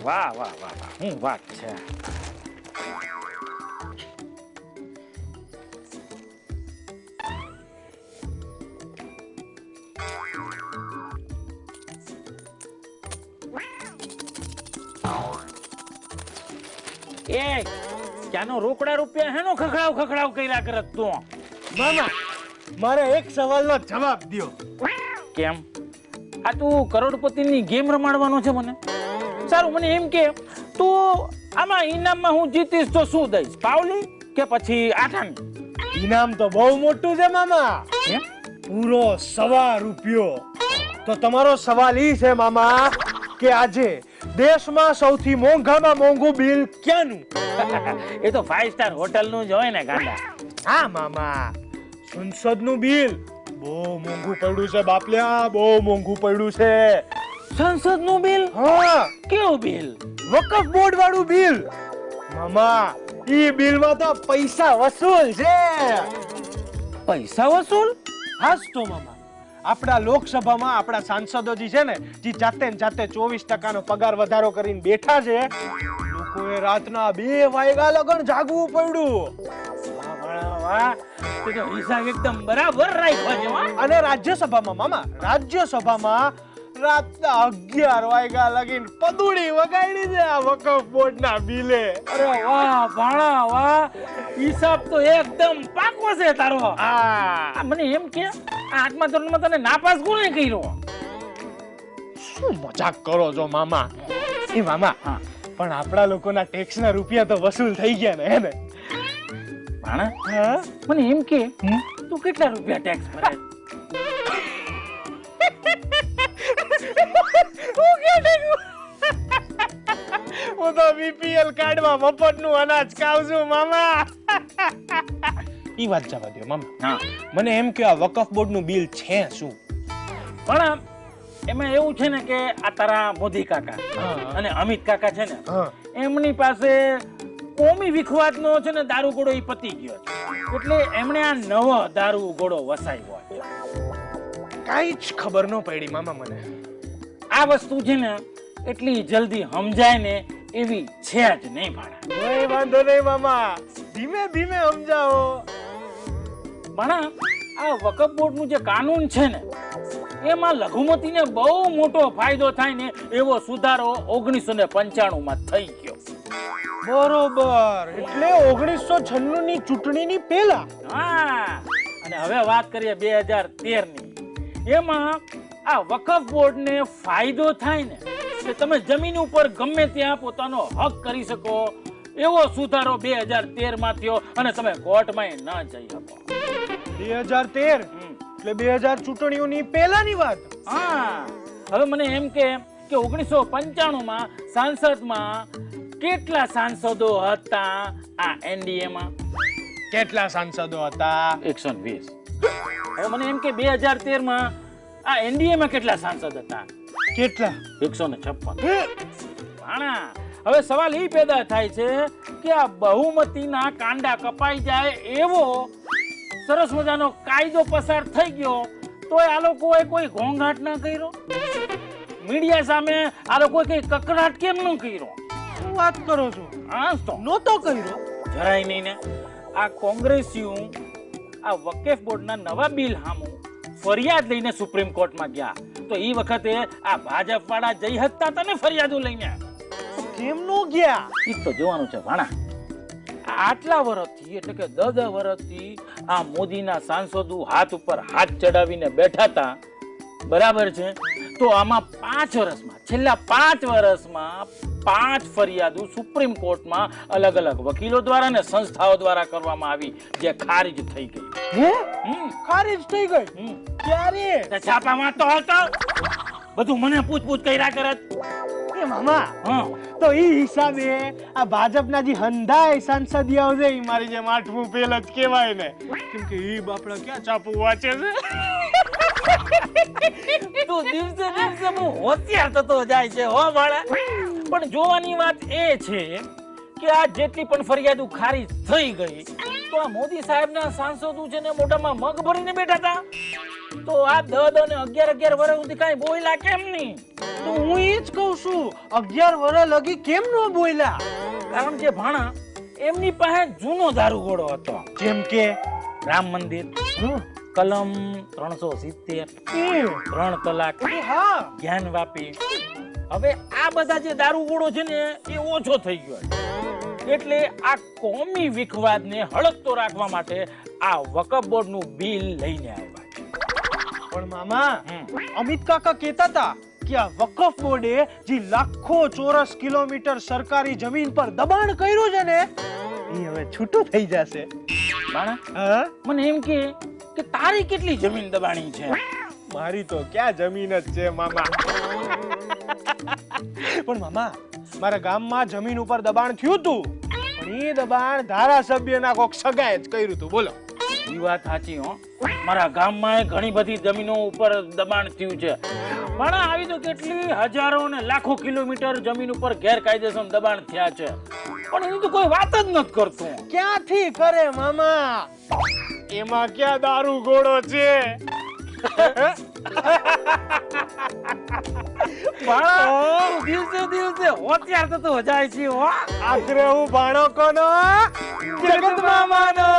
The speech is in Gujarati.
વાહ વાહ વાહ વાહ, હું વાત છે. એ ક્યાંનો રોકડા રૂપિયા હેનો ખખડાવ કર્યા કરત તું? મામા મારે એક સવાલનો જવાબ દ્યો. કેમ? આ તું કરોડપતિની ગેમ રમાડવાનો છે મને? સારું, મને એમ કે તું આમાં ઇનામમાં હું જીતીશ તો શું દઈશ, પાવલી કે પછી આઠાની? ઇનામ તો બહુ મોટું છે મામા, એમ? પૂરો ₹100. તો તમારો સવાલ ઈ છે મામા કે આજે દેશમાં સૌથી મોંઘામાં મોંઘું બિલ ક્યાંનું? એ તો 5 સ્ટાર હોટલનું જ હોય ને ગાંડા. હા મામા, સંસદનું બિલ બહુ મોંઘું પડ્યું છે બાપલ્યા, બહુ મોંઘું પડ્યું છે. સંસદનું બિલ? હા, કેવું બિલ? વકફ બોર્ડ વાળું બિલ. મામા ઈ બિલમાં તો પૈસા વસૂલ છે. પૈસા વસૂલ? હાસ તો મામા, આપણા લોકસભામાં આપણા સાંસદો છે ને, જે જાતે ને જાતે 24% નો પગાર વધારો કરીને બેઠા છે, લોકોએ રાતના 2 વાગ્યા લગન જાગવું પડ્યું. વાહ વાહ વાહ, તે તો હિસાબ એકદમ બરાબર રાખ્યો છે હો. અને રાજ્યસભામાં મામા, રાજ્યસભામાં રાતના 11 વાગ્યા લગીન પદુડી વગાડી છે આ વકફ બોર્ડના બિલે. અરે વાહ ભાણા વાહ, હિસાબ તો એકદમ પાકો છે તારો. આ મને એમ કે આ 8મા ધોરણમાં તને નાપાસ કોણે કર્યો? શું મજાક કરો છો મામા? એ મામા, હા પણ આપણા લોકોના ટેક્સના રૂપિયા તો વસૂલ થઈ ગયા ને, હે ને? ભાણા, હા, મને એમ કે તું કેટલા રૂપિયા ટેક્સ ભરે? હું તો બીપીએલ કાર્ડમાં મફતનું અનાજ ખાઉં છું મામા. ઈ વાત જવા દો મામા, હા, મને એમ કે આ વકફ બોર્ડનું બિલ છે શું? પણ એમાં એવું છે ને કે આ તારા મોદી કાકા હા. અને અમિત કાકા છે ને, હા, એમની પાસે કોમી વિખવાદનો છે ને દારૂ ગોળો ઈ પતી ગયો છે, એટલે એમણે આ નવો દારૂ ગોળો વસાવ્યો છે. કાંઈ જ ખબર ન પડી મામા મને. આ વસ્તુ છે ને એટલી જલ્દી સમજાય ને એવી છે જ નહીં ભાણા. કોઈ વાંધો નહીં મામા, ધીમે ધીમે સમજાવો. ભાણા, આ વકફ બોર્ડનું જે કાનૂન છે ને, એમાં લઘુમતીને બહુ મોટો ફાયદો થાય ને એવો સુધારો 1995માં થઈ ગયો. બરોબર, એટલે 1996 ની ચૂંટણીની પહેલા. હા, અને હવે વાત કરીએ 2013ની. એમાં આ વકફ બોર્ડને ફાયદો થાય ને કે તમે જમીન ઉપર ગમે ત્યાં પોતાનો હક કરી શકો એવો સુધારો 2013માં થયો અને તમે કોર્ટમાં ન જઈ શકો. 2013 એટલે 2000 ચૂંટણીઓની પહેલાની વાત. હા, હવે મને એમ કે 1995માં સાંસદમાં કેટલા સાંસદો હતા આ એનડીએમાં? કેટલા સાંસદો હતા? 120. હવે મને એમ કે 2013માં આ એનડીએમાં કેટલા સાંસદ હતા? કેટલા? 156. ભાણા, હવે સવાલ એ પેદા થાય છે કે આ બહુમતીના કાંડા કપાઈ જાય એવો સરસ મજાનો કાયદો પસાર થઈ ગયો તોય આ લોકોએ કોઈ ઘોંઘાટ ન કર્યો? મીડિયા સામે આ લોકોએ કઈ કકડાટ કેમ ન કર્યો? શું વાત કરો છો? હા તો નહોતો કર્યો. જરાય નહીં ને. આ કોંગ્રેસીઓ આ વકફ બોર્ડના નવા બિલ સામે ફરિયાદ લઈને સુપ્રીમ કોર્ટમાં ગયા તો એ વખતે આ ભાજપ વાળા જઈ હતા તને ફરિયાદો લઈને. કેમ નો ગયા? ઈ તો જોવાનું છે ભાણા. આટલા વર્ષથી એટલે કે 10 વર્ષથી આ મોદીના સાંસદો હાથ ઉપર હાથ ચડાવીને બેઠા હતા, બરાબર છે? તો આમાં 5 વર્ષમાં, છેલ્લા 5 વર્ષમાં 5 ફરિયાદો સુપ્રીમ કોર્ટમાં અલગ અલગ વકીલો દ્વારા અને સંસ્થાઓ દ્વારા કરવામાં આવી જે ખારિજ થઈ ગઈ. હે? ખારિજ થઈ ગઈ? ક્યારે? તે છાપામાં તો હતો. બધું મને પૂછ કર્યા કરત. એ મામા, હા, તો ઈ હિસાબે આ ભાજપના જે હંધાય સંસદીય છે ઈ મારી જેમ 8મું ફેલ જ કહેવાય ને, કેમ કે ઈ બાપડા ક્યાં ચાપુ વાંચે છે. તું દિવસે દિવસે હું હોશિયાર થતો જાય છે હો ભાણા. પણ જોવાની વાત એ છે કે આ જેટલી પણ ફરિયાદો ખારીજ થઈ ગઈ તો આ મોદી સાહેબના સાંસદો છે ને મોઢામાં મગ ભરીને બેઠા હતા. તો આ 10 અને 11 વર્ષ સુધી કાંઈ બોયલા કેમ નહીં? તો હું એ જ કહું છું 11 વર્ષ લગી કેમ ન બોલ્યા? કારણ કે ભાણા એમની પાસે જૂનો દારૂગોળો હતો, જેમ કે રામ મંદિર, કલમ 370, 3 તલાક, હા જ્ઞાન વાપી. હવે આ બધા જે દારૂગોળો છે ને એ ઓછો થઈ ગયો છે. એટલે આ કોમી વિખવાદને હળગતો રાખવા માટે આ વકફ બોર્ડનું બિલ લઈને આવ્યા છે. પણ મામા અમિત કાકા કહેતા હતા કે આ વકફ બોર્ડે જે લાખો ચોરસ કિલોમીટર સરકારી જમીન પર દબાણ કર્યું છે ને એ હવે છૂટું થઈ જશે. ભાણા હા મને એમ કે તારી કેટલી જમીન દબાણી છે? મારી તો ક્યાં જમીન જ છે મામા. પણ મામા મારા ગામમાં જમીન ઉપર દબાણ થયું હતું, પણ એ દબાણ ધારાસભ્યના કોક સગાએ જ કર્યું હતું. બોલો. એ વાત સાચી હો, મારા ગામમાં ઘણી બધી જમીનો ઉપર દબાણ થયું છે. પણ આવી તો કેટલી હજારો ને લાખો કિલોમીટર જમીન ઉપર ગેરકાયદેસર દબાણ થયા છે, પણ એની તો કોઈ વાત જ નથી કરતું. ક્યાંથી કરે મામા? એમાં ક્યાં દારૂ ગોળો છે? દિવસે દિવસે હોશિયાર થતો જાય છે હો. આખરે હું ભાણો કોનો? જગત મામાનો.